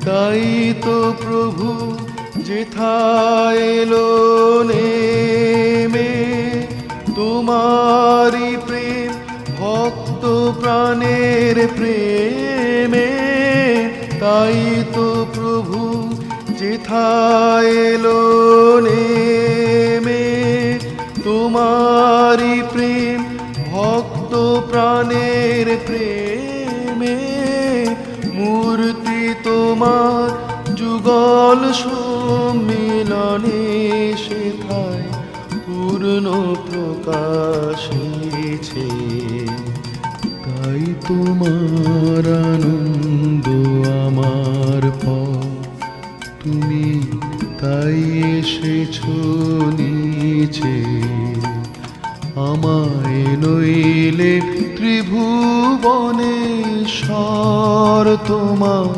তাই তো প্রভু যেথায় এলো নেমে, তোমারি প্রেম ভক্ত প্রাণের প্রেমে। তাই তো প্রভু যেথায় এলো নেমে, তোমারি প্রেম ভক্ত প্রাণের প্রেমে। মূর্তি তোমার যুগল সম্মিলনে সেথায় পূর্ণ প্রকাশেছে। তাই তোমার আনন্দ আমার পথ, তুমি তাই এসেছো নিচে। আমায় নইলে ত্রিভুবনেশ্বর তোমার